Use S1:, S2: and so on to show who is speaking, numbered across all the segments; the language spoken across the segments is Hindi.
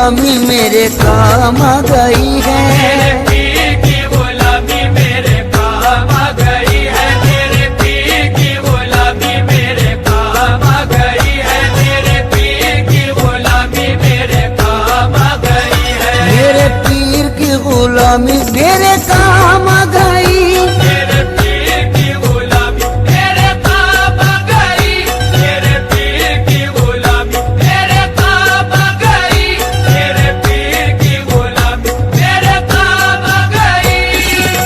S1: गुलामी मेरे काम आ गई है।
S2: मेरे पीर की गुलामी मेरे काम आ गई है। मेरे पीर की गुलामी मेरे काम आ गई है। मेरे पीर की गुलामी मेरे काम आ गई है।
S1: मेरे पीर की गुलामी मेरे काम आ गई।
S2: मेरे पीर की गुलामी मेरे काम आ गई। मेरे पीर की गुलामी मेरे काम आ गई। मेरे पीर की गुलामी मेरे काम आ गई।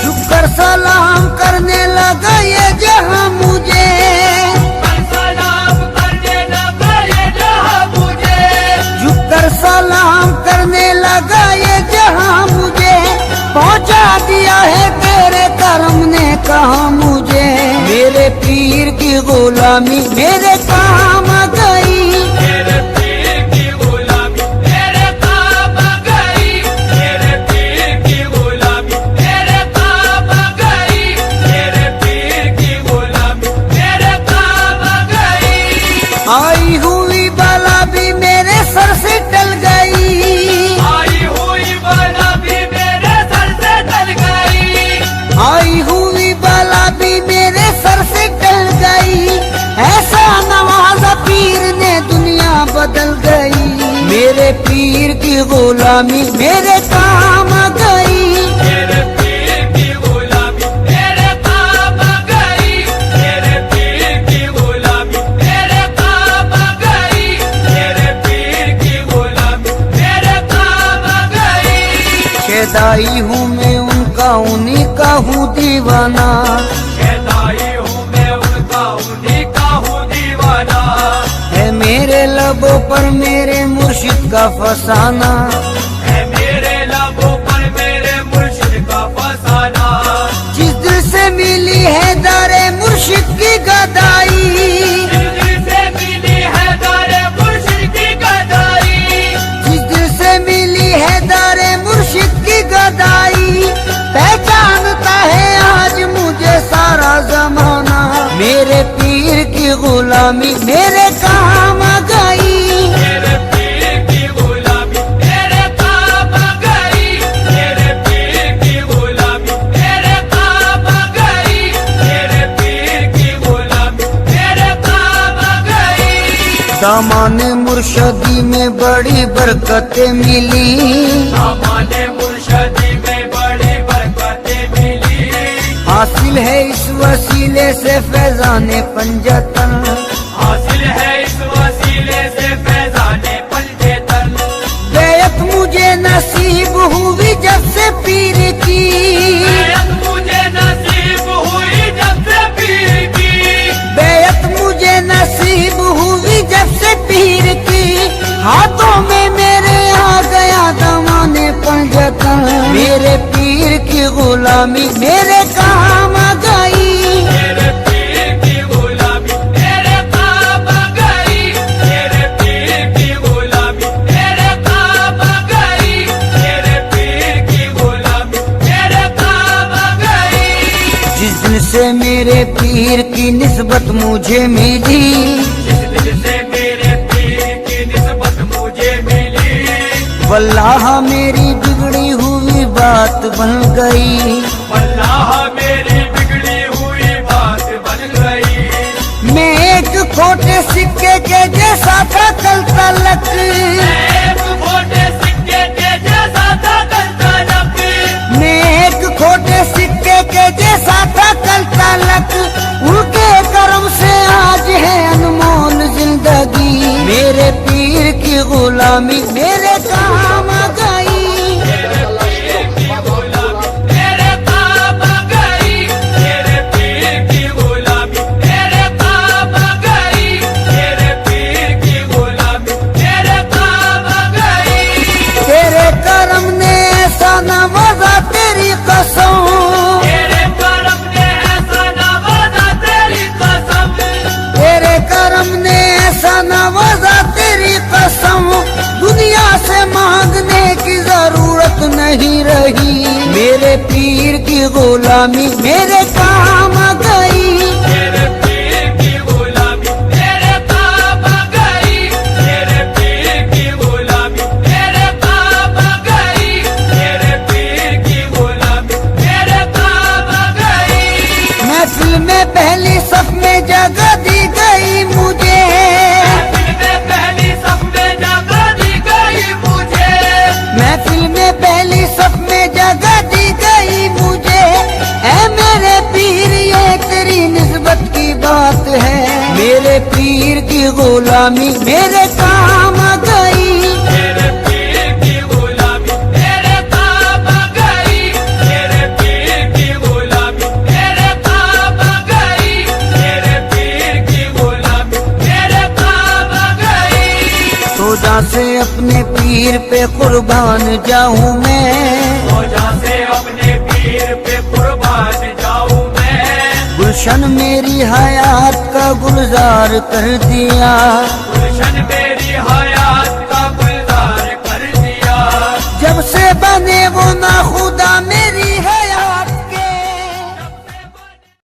S1: झुककर सलाम करने लगा ये जहां मुझे,
S2: सलाम करने लगा ये जहां मुझे।
S1: झुककर सलाम करने लगा ये जहां मुझे। पहुंचा दिया है तेरे करम ने कहा मुझे। मेरे पीर की गुलामी मेरे काम आ गई।
S2: मेरे पीर की गुलामी मेरे काम आ गई। मेरे पीर की गुलामी मेरे काम आ गई। मेरे पीर की गुलामी मेरे काम आ गई।
S1: आई हुई बला भी मेरे सर से टल गई।
S2: आई हुई बला भी मेरे सर से टल गई।
S1: आई हुई बला भी मेरे सर से टल गई। ऐसा नवाजा पीर ने दुनिया बदल गई। मेरे पीर की गुलामी मेरे काम आ गई।
S2: मेरे पीर की गुलामी मेरे काम आ गई। मेरे पीर की गुलामी मेरे काम आ गई। मेरे पीर की गुलामी मेरे काम आ गई।
S1: शेदाई हूँ मैं उनका, उन्हीं का हूँ दीवाना।
S2: शहदाई हूँ मैं उनका, उन्हीं का हूँ दीवाना।
S1: है मेरे लबों पर मेरे मुर्शिद का फसाना।
S2: है मेरे लबों पर मेरे मुर्शिद का फसाना।
S1: जिस दिल से मिली है दारे मुर्शिद की गदाई।
S2: जिस दिल से मिली है दारे मुर्शिद की गदाई।
S1: जिस दिल से मिली है दारे मुर्शिद की गदाई। पहचानता है आज मुझे सारा जमाना। मेरे पीर की गुलामी मेरे काम आ गई।
S2: मेरे पीर की गुलामी मेरे काम आ गई। मेरे पीर की गुलामी मेरे काम आ गई। मेरे पीर की गुलामी मेरे काम आ गई।
S1: दामाने मुर्शदी में बड़ी बरकतें मिली।
S2: हमारे मुर्शदी में बड़ी बरकतें मिली।
S1: हासिल है इस वसीले से फैजाने पंजतन।
S2: हासिल है इस वसीले से फैजाने पंजेतन।
S1: बैत मुझे नसीब हुई जब से पीर की।
S2: बैत मुझे नसीब हुई जब से पीर की।
S1: बैत मुझे नसीब हुई जब से पीर की। हाथों में मेरे आ गया दमाने पंजतन। मेरे पीर की गुलामी मेरे काम आ गई।
S2: मेरे पीर की गुलामी मेरे काम आ गई। मेरे पीर की गुलामी मेरे काम आ गई। मेरे पीर की गुलामी मेरे काम आ गई।
S1: जिस दिन से मेरे पीर की निस्बत मुझे मिली।
S2: जिस दिल से मेरे पीर की निस्बत मुझे मिली।
S1: वल्लाह मेरी बिगड़ी हुई बात बन गई।
S2: वल्लाह मेरी बिगड़ी हुई बात बन गई।
S1: मैं एक खोटे सिक्के के जैसा था कल तलक।
S2: एक खोटे सिक्के के जैसा था कल तलक।
S1: मैं एक खोटे सिक्के के जैसा था कल तलक। उनके करम से आज है अनमोल जिंदगी। मेरे पीर की गुलामी मेरे काम आ गई।
S2: मेरे पीर की गुलामी मेरे काम आ गई। मेरे पीर की गुलामी मेरे काम आ गई। मेरे पीर की गुलामी मेरे काम आ गई।
S1: तेरे करम ने ऐसा नवाजा तेरी कसम।
S2: तेरे करम ने ऐसा नवाजा तेरी कसम।
S1: तेरे करम ने ऐसा नवाजा तेरी कसम। दुनिया से मांगने की जरूरत नहीं रही। मेरे पीर की गुलामी मेरे काम आ गई।
S2: मेरे पीर की गुलामी मेरे काम आ गई। मेरे पीर की गुलामी मेरे काम
S1: गुलामी मेरे काम गई।
S2: मेरे पीर की गुलामी मेरे काम गई। मेरे पीर की गुलामी मेरे काम गई। मेरे पीर की गुलामी मेरे काम गई।
S1: सोजा से अपने पीर पे कुर्बान जाऊं मैं,
S2: रोजा से अपने पीर पे कुर्बान जाऊं मैं।
S1: गुलशन मेरी हयात का गुलजार कर दिया।
S2: गुलशन मेरी हया